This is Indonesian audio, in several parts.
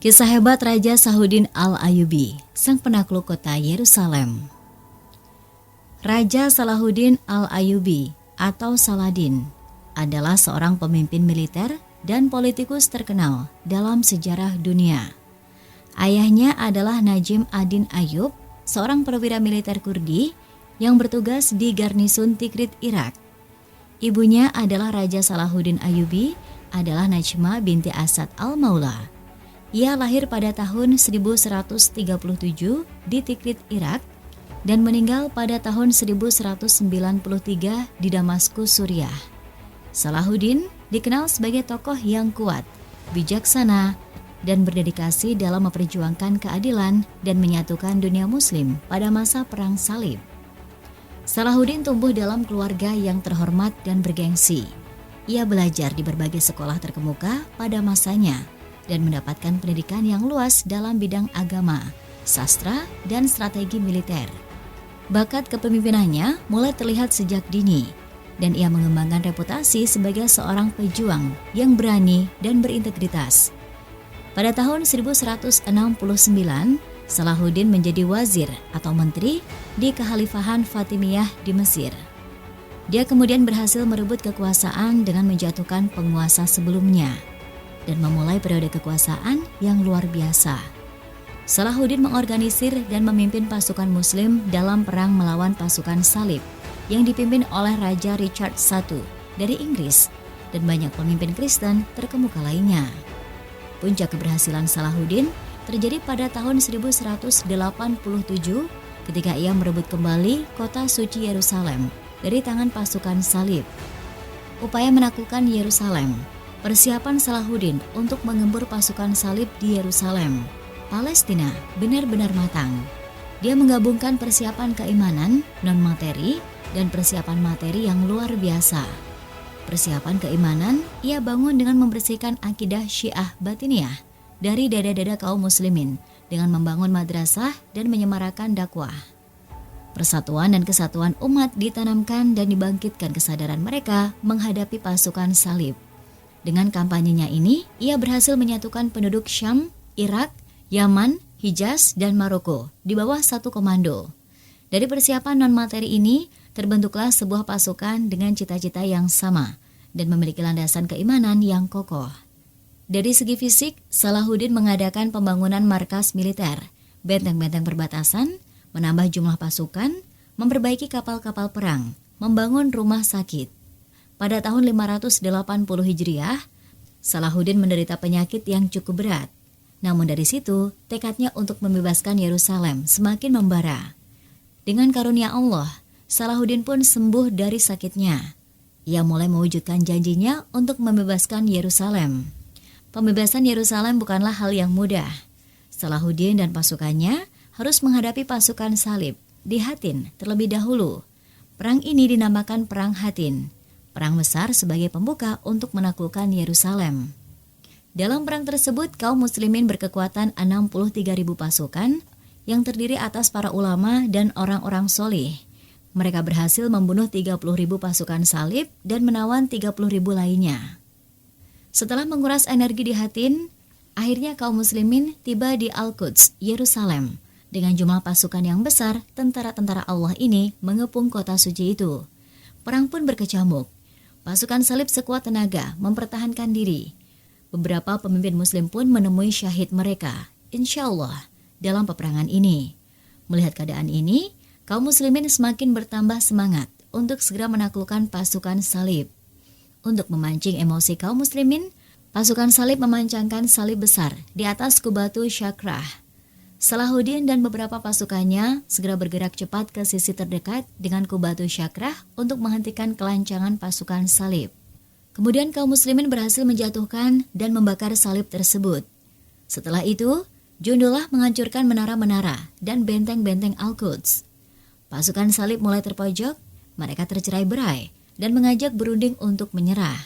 Kisah hebat Raja Salahuddin Al-Ayyubi, sang penakluk kota Yerusalem. Raja Salahuddin Al-Ayyubi atau Saladin adalah seorang pemimpin militer dan politikus terkenal dalam sejarah dunia. Ayahnya adalah Najim ad-Din Ayyub, seorang perwira militer Kurdi yang bertugas di garnison Tikrit, Irak. Ibunya adalah Raja Salahuddin Ayyubi adalah Najma binti Asad al-Maula. Ia lahir pada tahun 1137 di Tikrit, Irak, dan meninggal pada tahun 1193 di Damaskus, Suriah. Salahuddin dikenal sebagai tokoh yang kuat, bijaksana, dan berdedikasi dalam memperjuangkan keadilan dan menyatukan dunia muslim pada masa Perang Salib. Salahuddin tumbuh dalam keluarga yang terhormat dan bergengsi. Ia belajar di berbagai sekolah terkemuka pada masanya dan mendapatkan pendidikan yang luas dalam bidang agama, sastra, dan strategi militer. Bakat kepemimpinannya mulai terlihat sejak dini, dan ia mengembangkan reputasi sebagai seorang pejuang yang berani dan berintegritas. Pada tahun 1169, Salahuddin menjadi wazir atau menteri di Kekhalifahan Fatimiyah di Mesir. Dia kemudian berhasil merebut kekuasaan dengan menjatuhkan penguasa sebelumnya dan memulai periode kekuasaan yang luar biasa. Salahuddin mengorganisir dan memimpin pasukan muslim dalam perang melawan pasukan salib yang dipimpin oleh Raja Richard I dari Inggris dan banyak pemimpin Kristen terkemuka lainnya. Puncak keberhasilan Salahuddin terjadi pada tahun 1187 ketika ia merebut kembali kota suci Yerusalem dari tangan pasukan salib. Upaya menaklukkan Yerusalem, persiapan Salahuddin untuk mengembur pasukan salib di Yerusalem, Palestina benar-benar matang. Dia menggabungkan persiapan keimanan, non-materi, dan persiapan materi yang luar biasa. Persiapan keimanan ia bangun dengan membersihkan akidah Syiah Batiniyah dari dada-dada kaum muslimin dengan membangun madrasah dan menyemarakan dakwah. Persatuan dan kesatuan umat ditanamkan dan dibangkitkan kesadaran mereka menghadapi pasukan salib. Dengan kampanyenya ini, ia berhasil menyatukan penduduk Syam, Irak, Yaman, Hijaz, dan Maroko di bawah satu komando. Dari persiapan non-materi ini, terbentuklah sebuah pasukan dengan cita-cita yang sama dan memiliki landasan keimanan yang kokoh. Dari segi fisik, Salahuddin mengadakan pembangunan markas militer, benteng-benteng perbatasan, menambah jumlah pasukan, memperbaiki kapal-kapal perang, membangun rumah sakit. Pada tahun 580 Hijriah, Salahuddin menderita penyakit yang cukup berat. Namun dari situ, tekadnya untuk membebaskan Yerusalem semakin membara. Dengan karunia Allah, Salahuddin pun sembuh dari sakitnya. Ia mulai mewujudkan janjinya untuk membebaskan Yerusalem. Pembebasan Yerusalem bukanlah hal yang mudah. Salahuddin dan pasukannya harus menghadapi pasukan salib di Hattin terlebih dahulu. Perang ini dinamakan Perang Hattin. Perang besar sebagai pembuka untuk menaklukkan Yerusalem. Dalam perang tersebut, kaum muslimin berkekuatan 63.000 pasukan yang terdiri atas para ulama dan orang-orang soleh. Mereka berhasil membunuh 30.000 pasukan salib dan menawan 30.000 lainnya. Setelah menguras energi di Hattin, akhirnya kaum muslimin tiba di Al-Quds, Yerusalem. Dengan jumlah pasukan yang besar, tentara-tentara Allah ini mengepung kota suci itu. Perang pun berkecamuk. Pasukan salib sekuat tenaga mempertahankan diri. Beberapa pemimpin muslim pun menemui syahid mereka, insya Allah, dalam peperangan ini. Melihat keadaan ini, kaum muslimin semakin bertambah semangat untuk segera menaklukkan pasukan salib. Untuk memancing emosi kaum muslimin, pasukan salib memancangkan salib besar di atas Kubatu Syakrah. Salahuddin dan beberapa pasukannya segera bergerak cepat ke sisi terdekat dengan Kubatu Syakrah untuk menghentikan kelancangan pasukan salib. Kemudian kaum muslimin berhasil menjatuhkan dan membakar salib tersebut. Setelah itu, Jundullah menghancurkan menara-menara dan benteng-benteng Al-Quds. Pasukan salib mulai terpojok, mereka tercerai-berai dan mengajak berunding untuk menyerah.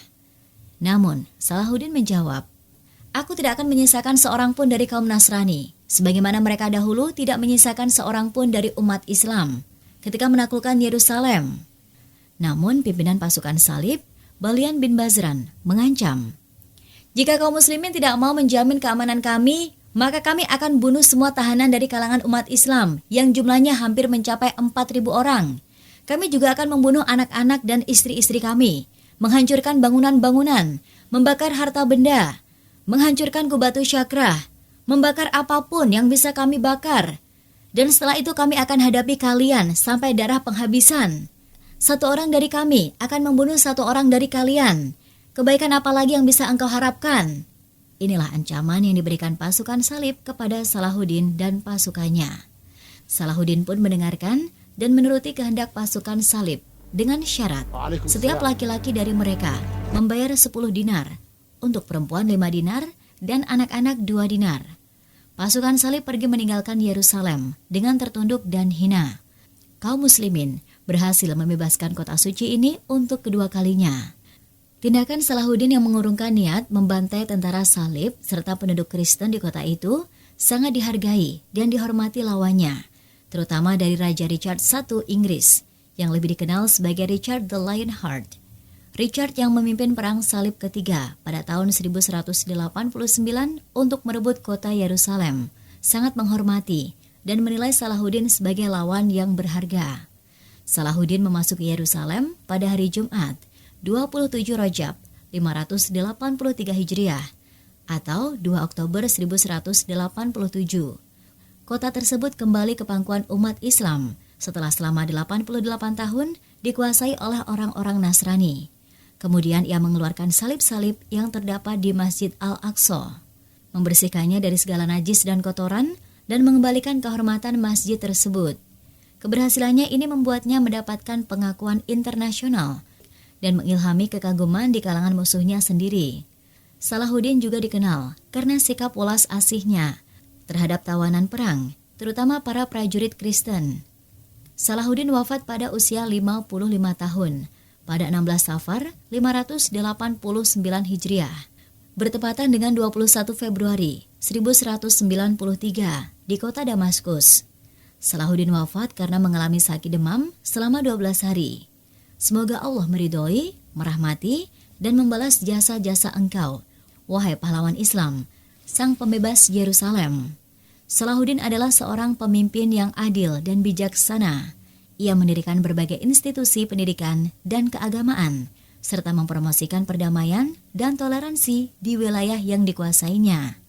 Namun, Salahuddin menjawab, "Aku tidak akan menyisakan seorang pun dari kaum Nasrani, sebagaimana mereka dahulu tidak menyisakan seorang pun dari umat Islam ketika menaklukkan Yerusalem." Namun pimpinan pasukan salib, Balian bin Bazran, mengancam, "Jika kaum muslimin tidak mau menjamin keamanan kami, Maka kami akan bunuh semua tahanan dari kalangan umat Islam yang jumlahnya hampir mencapai 4.000 orang. Kami juga akan membunuh anak-anak dan istri-istri kami, menghancurkan bangunan-bangunan, membakar harta benda, menghancurkan kubatu syakrah, membakar apapun yang bisa kami bakar. Dan setelah itu kami akan hadapi kalian sampai darah penghabisan. Satu orang dari kami akan membunuh satu orang dari kalian. Kebaikan apa lagi yang bisa engkau harapkan? Inilah ancaman yang diberikan pasukan salib kepada Salahuddin dan pasukannya. Salahuddin pun mendengarkan dan menuruti kehendak pasukan salib dengan syarat setiap laki-laki dari mereka membayar 10 dinar, untuk perempuan 5 dinar dan anak-anak 2 dinar. Pasukan salib pergi meninggalkan Yerusalem dengan tertunduk dan hina. Kaum muslimin berhasil membebaskan kota suci ini untuk kedua kalinya. Tindakan Salahuddin yang mengurungkan niat membantai tentara salib serta penduduk Kristen di kota itu sangat dihargai dan dihormati lawannya, terutama dari Raja Richard I Inggris, yang lebih dikenal sebagai Richard the Lionheart. Richard yang memimpin perang salib ketiga pada tahun 1189 untuk merebut kota Yerusalem, sangat menghormati dan menilai Salahuddin sebagai lawan yang berharga. Salahuddin memasuki Yerusalem pada hari Jumat, 27 Rajab 583 Hijriah atau 2 Oktober 1187. Kota tersebut kembali ke pangkuan umat Islam setelah selama 88 tahun dikuasai oleh orang-orang Nasrani. Kemudian ia mengeluarkan salib-salib yang terdapat di Masjid Al-Aqsa, membersihkannya dari segala najis dan kotoran, dan mengembalikan kehormatan masjid tersebut. Keberhasilannya ini membuatnya mendapatkan pengakuan internasional dan mengilhami kekaguman di kalangan musuhnya sendiri. Salahuddin juga dikenal karena sikap welas asihnya terhadap tawanan perang, terutama para prajurit Kristen. Salahuddin wafat pada usia 55 tahun pada 16 Safar 589 Hijriah, bertepatan dengan 21 Februari 1193 di kota Damaskus. Salahuddin wafat karena mengalami sakit demam selama 12 hari. Semoga Allah meridhoi, merahmati, dan membalas jasa-jasa engkau, wahai pahlawan Islam, sang pembebas Yerusalem. Salahuddin adalah seorang pemimpin yang adil dan bijaksana. Ia mendirikan berbagai institusi pendidikan dan keagamaan, serta mempromosikan perdamaian dan toleransi di wilayah yang dikuasainya.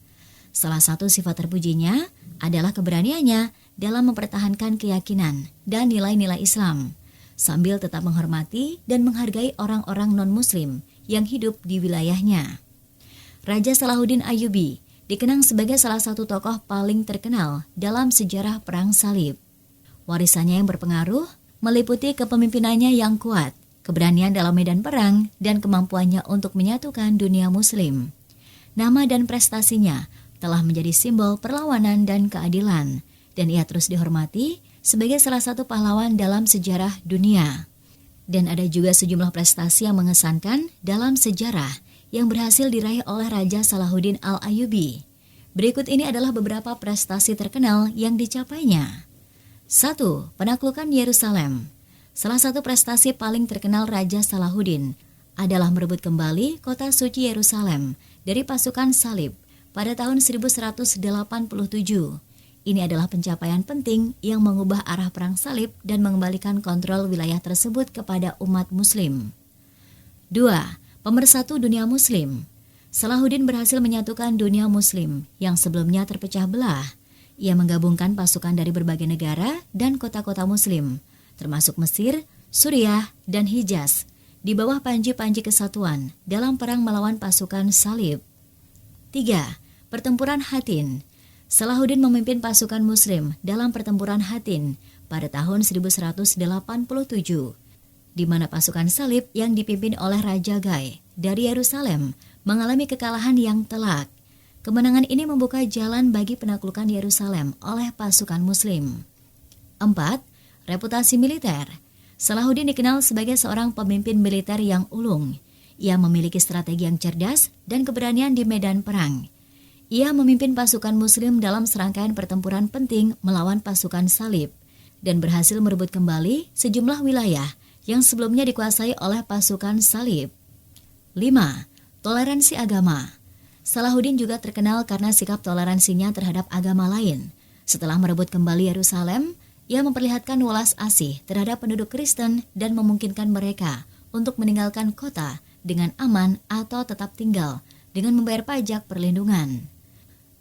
Salah satu sifat terpujinya adalah keberaniannya dalam mempertahankan keyakinan dan nilai-nilai Islam, sambil tetap menghormati dan menghargai orang-orang non-muslim yang hidup di wilayahnya. Raja Salahuddin Ayyubi dikenang sebagai salah satu tokoh paling terkenal dalam sejarah perang salib. Warisannya yang berpengaruh meliputi kepemimpinannya yang kuat, keberanian dalam medan perang, dan kemampuannya untuk menyatukan dunia muslim. Nama dan prestasinya telah menjadi simbol perlawanan dan keadilan, dan ia terus dihormati sebagai salah satu pahlawan dalam sejarah dunia. Dan ada juga sejumlah prestasi yang mengesankan dalam sejarah yang berhasil diraih oleh Raja Salahuddin Al-Ayyubi. Berikut ini adalah beberapa prestasi terkenal yang dicapainya. 1. Penaklukan Yerusalem. Salah satu prestasi paling terkenal Raja Salahuddin adalah merebut kembali kota suci Yerusalem dari pasukan salib pada tahun 1187. Ini adalah pencapaian penting yang mengubah arah perang salib dan mengembalikan kontrol wilayah tersebut kepada umat muslim. 2. Pemersatu dunia muslim. Salahuddin berhasil menyatukan dunia muslim yang sebelumnya terpecah belah. Ia menggabungkan pasukan dari berbagai negara dan kota-kota muslim, termasuk Mesir, Suriah, dan Hijaz, di bawah panji-panji kesatuan dalam perang melawan pasukan salib. 3. Pertempuran Hattin. Salahuddin memimpin pasukan muslim dalam pertempuran Hattin pada tahun 1187, di mana pasukan salib yang dipimpin oleh Raja Gai dari Yerusalem mengalami kekalahan yang telak. Kemenangan ini membuka jalan bagi penaklukan Yerusalem oleh pasukan muslim. 4. Reputasi militer. Salahuddin dikenal sebagai seorang pemimpin militer yang ulung. Ia memiliki strategi yang cerdas dan keberanian di medan perang. Ia memimpin pasukan muslim dalam serangkaian pertempuran penting melawan pasukan salib dan berhasil merebut kembali sejumlah wilayah yang sebelumnya dikuasai oleh pasukan salib. 5. Toleransi agama. Salahuddin juga terkenal karena sikap toleransinya terhadap agama lain. Setelah merebut kembali Yerusalem, ia memperlihatkan welas asih terhadap penduduk Kristen dan memungkinkan mereka untuk meninggalkan kota dengan aman atau tetap tinggal dengan membayar pajak perlindungan.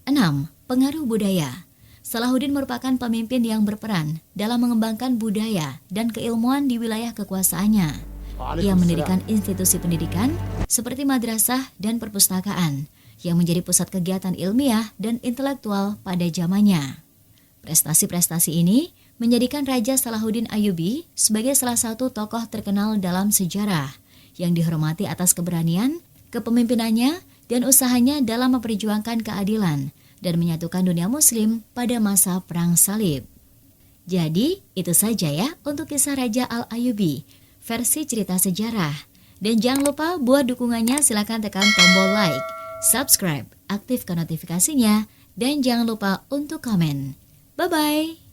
6. Pengaruh budaya. Salahuddin merupakan pemimpin yang berperan dalam mengembangkan budaya dan keilmuan di wilayah kekuasaannya. Ia mendirikan institusi pendidikan seperti madrasah dan perpustakaan yang menjadi pusat kegiatan ilmiah dan intelektual pada zamannya. Prestasi-prestasi ini menjadikan Raja Salahuddin Ayyubi sebagai salah satu tokoh terkenal dalam sejarah yang dihormati atas keberanian, kepemimpinannya, dan usahanya dalam memperjuangkan keadilan dan menyatukan dunia muslim pada masa Perang Salib. Jadi, itu saja ya untuk kisah Raja Al-Ayyubi, versi cerita sejarah. Dan jangan lupa buat dukungannya silakan tekan tombol like, subscribe, aktifkan notifikasinya, dan jangan lupa untuk komen. Bye-bye!